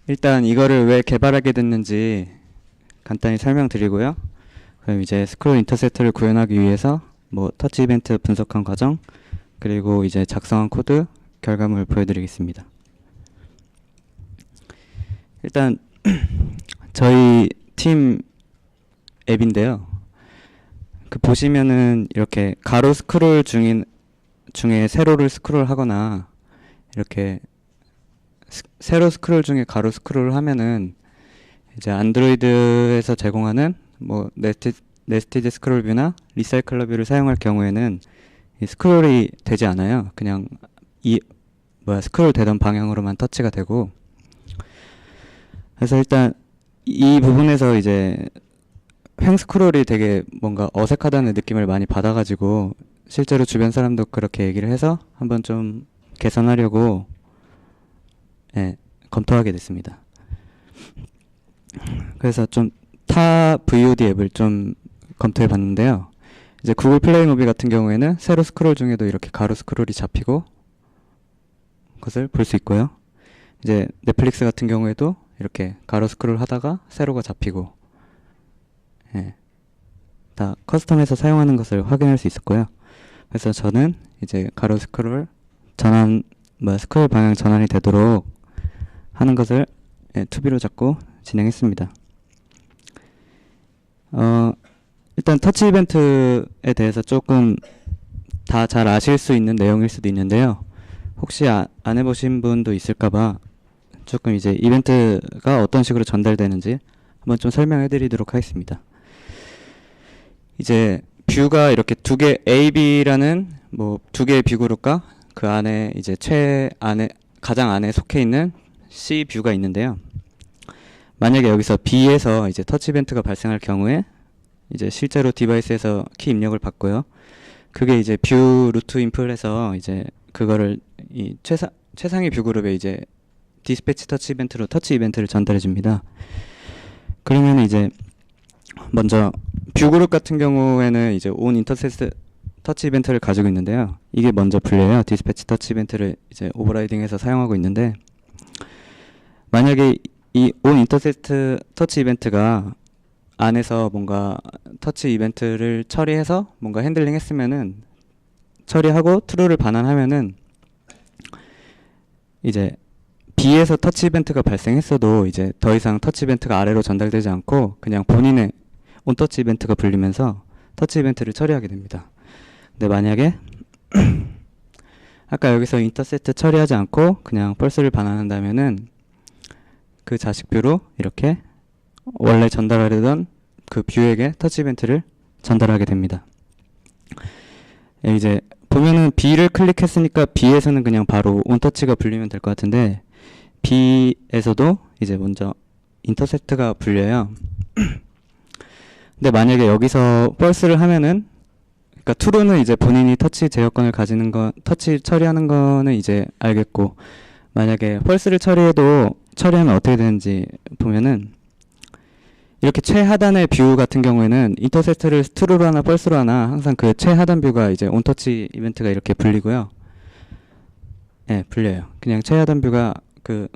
일단 이거를 왜 개발하게 됐는지 간단히 설명드리고요. 그럼 이제 스크롤 인터셉트를 구현하기 위해서 뭐 터치 이벤트 분석한 과정, 그리고 이제 작성한 코드 결과물을 보여드리겠습니다. 일단 저희 팀 앱인데요. 그 보시면은 이렇게 가로 스크롤 중에 세로를 스크롤 하거나 이렇게 세로 스크롤 중에 가로 스크롤을 하면은 이제 안드로이드에서 제공하는 뭐 네스티드 스크롤 뷰나 리사이클러 뷰를 사용할 경우에는 이 스크롤이 되지 않아요. 그냥 스크롤 되던 방향으로만 터치가 되고. 그래서 일단 이 부분에서 이제 횡 스크롤이 되게 뭔가 어색하다는 느낌을 많이 받아가지고 실제로 주변 사람도 그렇게 얘기를 해서 한번 좀 개선하려고 검토하게 됐습니다. 그래서 좀 타 VOD 앱을 좀 검토해 봤는데요. 이제 구글 플레이 무비 같은 경우에는 세로 스크롤 중에도 이렇게 가로 스크롤이 잡히고 것을 볼 수 있고요. 이제 넷플릭스 같은 경우에도 이렇게 가로 스크롤 하다가 세로가 잡히고 다 커스텀해서 사용하는 것을 확인할 수 있었고요. 그래서 저는 이제 가로 스크롤 스크롤 방향 전환이 되도록 하는 것을 투비로 잡고 진행했습니다. 일단 터치 이벤트에 대해서 조금 다 잘 아실 수 있는 내용일 수도 있는데요. 혹시 안 해보신 분도 있을까봐 조금 이제 이벤트가 어떤 식으로 전달되는지 한번 좀 설명해 드리도록 하겠습니다. 이제 뷰가 이렇게 A, B라는 뭐 두 개의 뷰 그룹과 그 안에 이제 가장 안에 속해 있는 C 뷰가 있는데요. 만약에 여기서 B에서 이제 터치 이벤트가 발생할 경우에 이제 실제로 디바이스에서 키 입력을 받고요. 그게 이제 뷰 루트 인풋에서 이제 그거를 이 최상위 뷰 그룹에 이제 디스패치 터치 이벤트로 터치 이벤트를 전달해 줍니다. 그러면 이제 먼저 뷰 그룹 같은 경우에는 이제 온 인터셉트 터치 이벤트를 가지고 있는데요. 이게 먼저 불려요. 디스패치 터치 이벤트를 이제 오버라이딩해서 사용하고 있는데, 만약에 이 온 인터셉트 터치 이벤트가 안에서 뭔가 터치 이벤트를 처리해서 뭔가 핸들링 했으면은 처리하고 true를 반환하면은 이제 B에서 터치 이벤트가 발생했어도 이제 더 이상 터치 이벤트가 아래로 전달되지 않고 그냥 본인의 온 터치 이벤트가 불리면서 터치 이벤트를 처리하게 됩니다. 근데 만약에 아까 여기서 인터셉트 처리하지 않고 그냥 펄스를 반환한다면은 그 자식 뷰로 이렇게 원래 전달하려던 그 뷰에게 터치 이벤트를 전달하게 됩니다. 이제 보면은 B를 클릭했으니까 B에서는 그냥 바로 온터치가 불리면 될 것 같은데, B에서도 이제 먼저 인터셉트가 불려요. 근데 만약에 여기서 펄스를 하면은, 그러니까 true는 이제 본인이 터치 제어권을 가지는 터치 처리하는 거는 이제 알겠고, 만약에 펄스를 처리하면 어떻게 되는지 보면은, 이렇게 최하단의 뷰 같은 경우에는 인터셉트를 true로 하나 펄스로 하나 항상 그 최하단 뷰가 이제 온터치 이벤트가 이렇게 불리고요. 불려요. 그냥 최하단 뷰가 그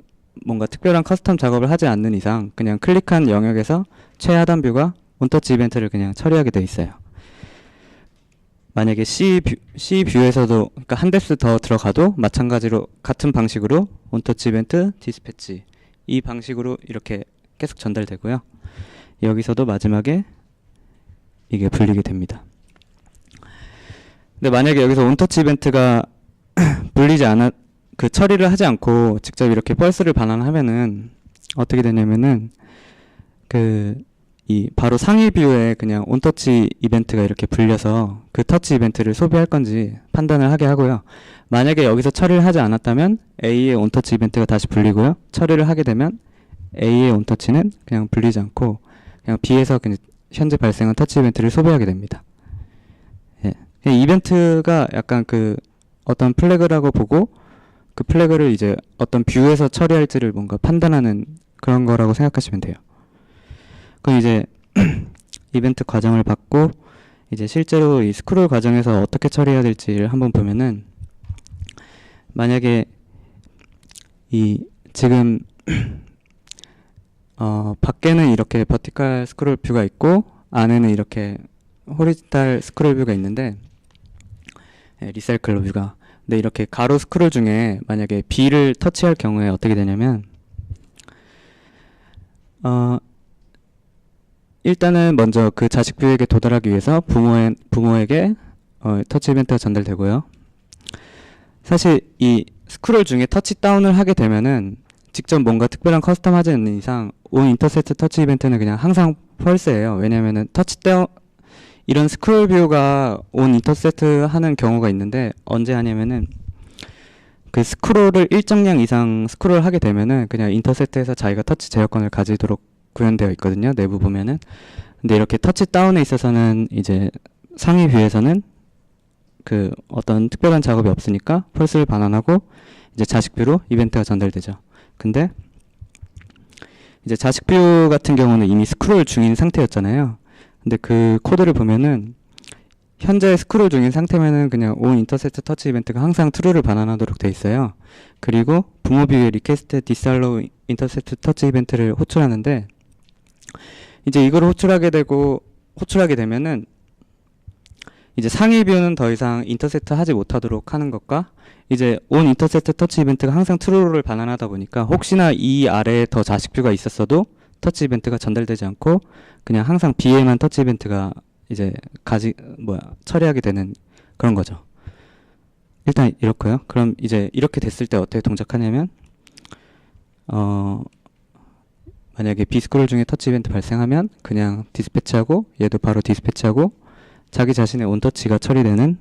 뭔가 특별한 커스텀 작업을 하지 않는 이상 그냥 클릭한 영역에서 최하단 뷰가 온터치 이벤트를 그냥 처리하게 돼 있어요. 만약에 C 뷰에서도 그러니까 한 뎁스 더 들어가도 마찬가지로 같은 방식으로 온터치 이벤트, 디스패치 이 방식으로 이렇게 계속 전달되고요. 여기서도 마지막에 이게 불리게 됩니다. 근데 만약에 여기서 온터치 이벤트가 처리를 하지 않고 직접 이렇게 펄스를 반환하면은 어떻게 되냐면은 바로 상위 뷰에 그냥 온터치 이벤트가 이렇게 불려서 그 터치 이벤트를 소비할 건지 판단을 하게 하고요. 만약에 여기서 처리를 하지 않았다면 A의 온터치 이벤트가 다시 불리고요. 처리를 하게 되면 A의 온터치는 그냥 불리지 않고 그냥 B에서 그냥 현재 발생한 터치 이벤트를 소비하게 됩니다. 이벤트가 약간 어떤 플래그라고 보고 그 플래그를 이제 어떤 뷰에서 처리할지를 뭔가 판단하는 그런 거라고 생각하시면 돼요. 그럼 이제 이벤트 과정을 받고 이제 실제로 이 스크롤 과정에서 어떻게 처리해야 될지를 한번 보면은, 만약에 지금 밖에는 이렇게 버티컬 스크롤 뷰가 있고 안에는 이렇게 호리지탈 스크롤 뷰가 있는데 리사이클러 뷰가. 근데 이렇게 가로 스크롤 중에 만약에 B를 터치할 경우에 어떻게 되냐면 일단은 먼저 그 자식 뷰에게 도달하기 위해서 부모에게 터치 이벤트가 전달되고요. 사실 이 스크롤 중에 터치 다운을 하게 되면은 직접 뭔가 특별한 커스텀 하지 않는 이상 온 인터셉트 터치 이벤트는 그냥 항상 펄스예요. 왜냐면은 터치 다운 이런 스크롤 뷰가 온 인터셉트 하는 경우가 있는데 언제 하냐면은 그 스크롤을 일정량 이상 스크롤 하게 되면은 그냥 인터셉트에서 자기가 터치 제어권을 가지도록 구현되어 있거든요. 내부 보면은. 근데 이렇게 터치 다운에 있어서는 이제 상위 뷰에서는 그 어떤 특별한 작업이 없으니까 펄스를 반환하고 이제 자식 뷰로 이벤트가 전달되죠. 근데 이제 자식 뷰 같은 경우는 이미 스크롤 중인 상태였잖아요. 근데 그 코드를 보면은 현재 스크롤 중인 상태면은 그냥 온 인터셉트 터치 이벤트가 항상 true를 반환하도록 돼 있어요. 그리고 부모 뷰의 리퀘스트 디살로 인터셉트 터치 이벤트를 호출하는데 이제 이걸 호출하게 되면은 이제 상위 뷰는 더 이상 인터셉트 하지 못하도록 하는 것과 이제 온 인터셉트 터치 이벤트가 항상 true를 반환하다 보니까 혹시나 이 아래에 더 자식 뷰가 있었어도 터치 이벤트가 전달되지 않고 그냥 항상 B에만 터치 이벤트가 이제 처리하게 되는 그런 거죠. 일단 이렇고요. 그럼 이제 이렇게 됐을 때 어떻게 동작하냐면 만약에 B 스크롤 중에 터치 이벤트 발생하면 그냥 디스패치하고 얘도 바로 디스패치하고 자기 자신의 온 터치가 처리되는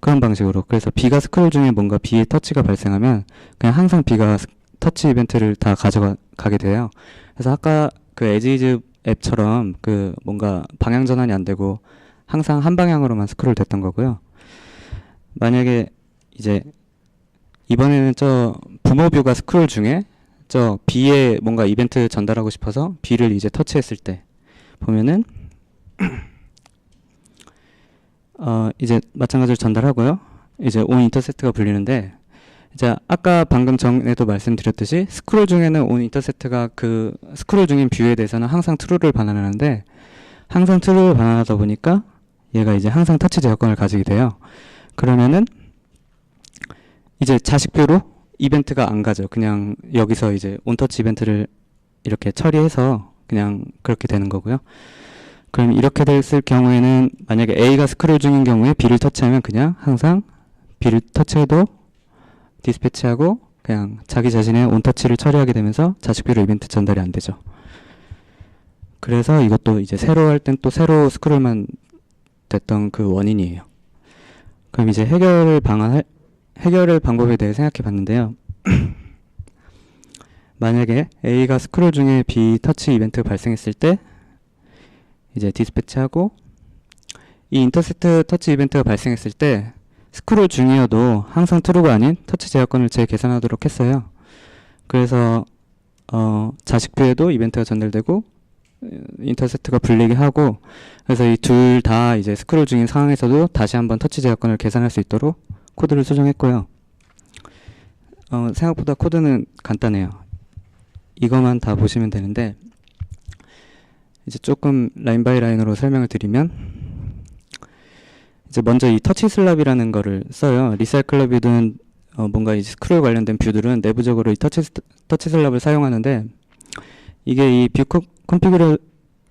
그런 방식으로. 그래서 B가 스크롤 중에 뭔가 B의 터치가 발생하면 그냥 항상 B가 터치 이벤트를 다 가져가게 돼요. 그래서 아까 그 에지이즈 앱처럼 그 뭔가 방향 전환이 안 되고 항상 한 방향으로만 스크롤 됐던 거고요. 만약에 이제 이번에는 저 부모 뷰가 스크롤 중에 저 B에 뭔가 이벤트 전달하고 싶어서 B를 이제 터치했을 때 보면은 이제 마찬가지로 전달하고요. 이제 온 인터셉트가 불리는데 이제 아까 방금 전에도 말씀드렸듯이 스크롤 중에는 온 인터셉트가 그 스크롤 중인 뷰에 대해서는 항상 true를 반환하는데 항상 true를 반환하다 보니까 얘가 이제 항상 터치 제어권을 가지게 돼요. 그러면은 이제 자식 뷰로 이벤트가 안 가죠. 그냥 여기서 이제 온터치 이벤트를 이렇게 처리해서 그냥 그렇게 되는 거고요. 그럼 이렇게 됐을 경우에는 만약에 A가 스크롤 중인 경우에 B를 터치하면 그냥 항상 B를 터치해도 디스패치하고 그냥 자기 자신의 온터치를 처리하게 되면서 자식 뷰로 이벤트 전달이 안 되죠. 그래서 이것도 이제 새로 할 땐 또 새로 스크롤만 됐던 그 원인이에요. 그럼 이제 해결 방법에 대해 생각해 봤는데요. 만약에 A가 스크롤 중에 B 터치 이벤트가 발생했을 때 이제 디스패치하고 이 인터셉트 터치 이벤트가 발생했을 때 스크롤 중이어도 항상 true가 아닌 터치 제어권을 재계산하도록 했어요. 그래서 자식 뷰에도 이벤트가 전달되고 인터셉트가 불리게 하고 그래서 이 둘 다 이제 스크롤 중인 상황에서도 다시 한번 터치 제어권을 계산할 수 있도록 코드를 수정했고요. 생각보다 코드는 간단해요. 이것만 다 보시면 되는데 이제 조금 라인 바이 라인으로 설명을 드리면 이제 먼저 이 터치 슬랍이라는 거를 써요. 리사이클러 뷰든 뭔가 이 스크롤 관련된 뷰들은 내부적으로 이 터치 슬랍을 사용하는데 이게 이 뷰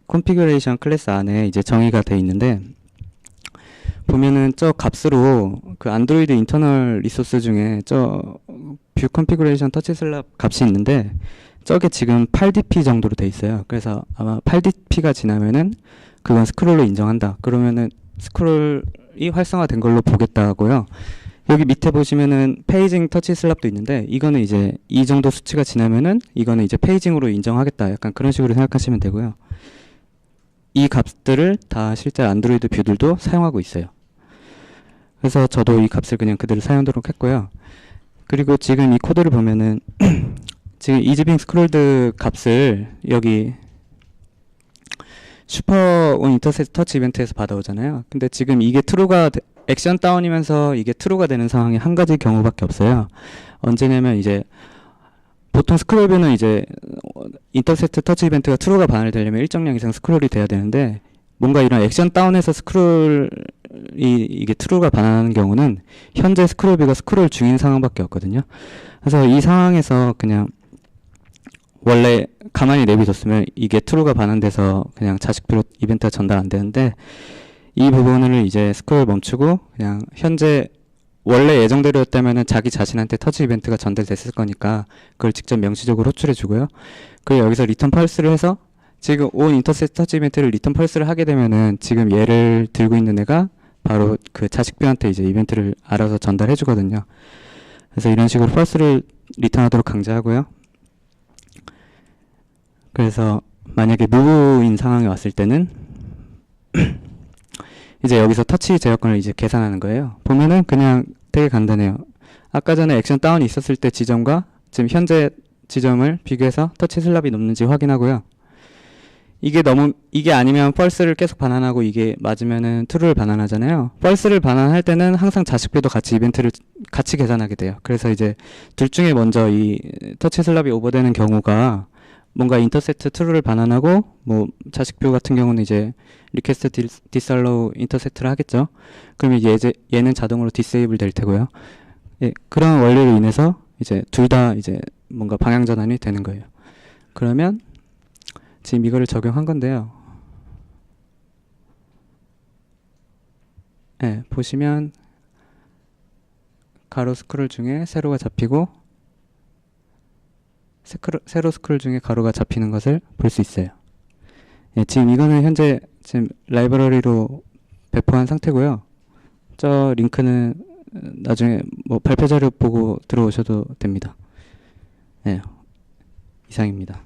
컨피그레이션 클래스 안에 이제 정의가 돼 있는데 보면은 저 값으로 그 안드로이드 인터널 리소스 중에 저 뷰 컨피그레이션 터치 슬랍 값이 있는데 저게 지금 8dp 정도로 돼 있어요. 그래서 아마 8dp가 지나면은 그건 스크롤로 인정한다. 그러면은 스크롤이 활성화된 걸로 보겠다고요. 여기 밑에 보시면은 페이징 터치 슬랍도 있는데 이거는 이제 이 정도 수치가 지나면은 이거는 이제 페이징으로 인정하겠다. 약간 그런 식으로 생각하시면 되고요. 이 값들을 다 실제 안드로이드 뷰들도 사용하고 있어요. 그래서 저도 이 값을 그냥 그대로 사용하도록 했고요. 그리고 지금 이 코드를 보면은 지금 이즈빙 스크롤드 값을 여기 슈퍼 온 인터셉트 터치 이벤트에서 받아오잖아요. 근데 지금 이게 true가 액션 다운이면서 이게 true가 되는 상황이 한 가지 경우밖에 없어요. 언제냐면 이제 보통 스크롤 뷰는 이제 인터셉트 터치 이벤트가 true가 반환되려면 일정량 이상 스크롤이 돼야 되는데, 뭔가 이런 액션 다운에서 스크롤이 이게 true가 반환하는 경우는 현재 스크롤 뷰가 스크롤 중인 상황밖에 없거든요. 그래서 이 상황에서 그냥 원래 가만히 내비뒀으면 이게 true가 반환돼서 그냥 자식표로 이벤트가 전달 안 되는데, 이 부분을 이제 스크롤 멈추고 그냥 현재 원래 예정대로였다면은 자기 자신한테 터치 이벤트가 전달됐을 거니까 그걸 직접 명시적으로 호출해 주고요. 그리고 여기서 리턴 펄스를 해서 지금 온 인터셉트 터치 이벤트를 리턴 펄스를 하게 되면은 지금 얘를 들고 있는 애가 바로 그 자식표한테 이제 이벤트를 알아서 전달해 주거든요. 그래서 이런 식으로 펄스를 리턴하도록 강제하고요. 그래서 만약에 무브인 상황이 왔을 때는 이제 여기서 터치 제어권을 이제 계산하는 거예요. 보면은 그냥 되게 간단해요. 아까 전에 액션 다운이 있었을 때 지점과 지금 현재 지점을 비교해서 터치 슬랍이 높는지 확인하고요. 이게 아니면 펄스를 계속 반환하고 이게 맞으면은 true를 반환하잖아요. 펄스를 반환할 때는 항상 자식표도 같이 이벤트를 같이 계산하게 돼요. 그래서 이제 둘 중에 먼저 이 터치 슬랍이 오버되는 경우가 뭔가 인터셉트 true를 반환하고 뭐 자식표 같은 경우는 이제 리퀘스트 디살로우 인터셉트를 하겠죠. 그러면 얘는 자동으로 디세이블 될 테고요. 예, 그런 원리로 인해서 이제 둘 다 이제 뭔가 방향 전환이 되는 거예요. 그러면 지금 이거를 적용한 건데요. 예, 보시면 가로 스크롤 중에 세로가 잡히고 세로 스크롤 중에 가로가 잡히는 것을 볼 수 있어요. 예, 지금 이거는 현재 지금 라이브러리로 배포한 상태고요. 저 링크는 나중에 뭐 발표 자료 보고 들어오셔도 됩니다. 예, 이상입니다.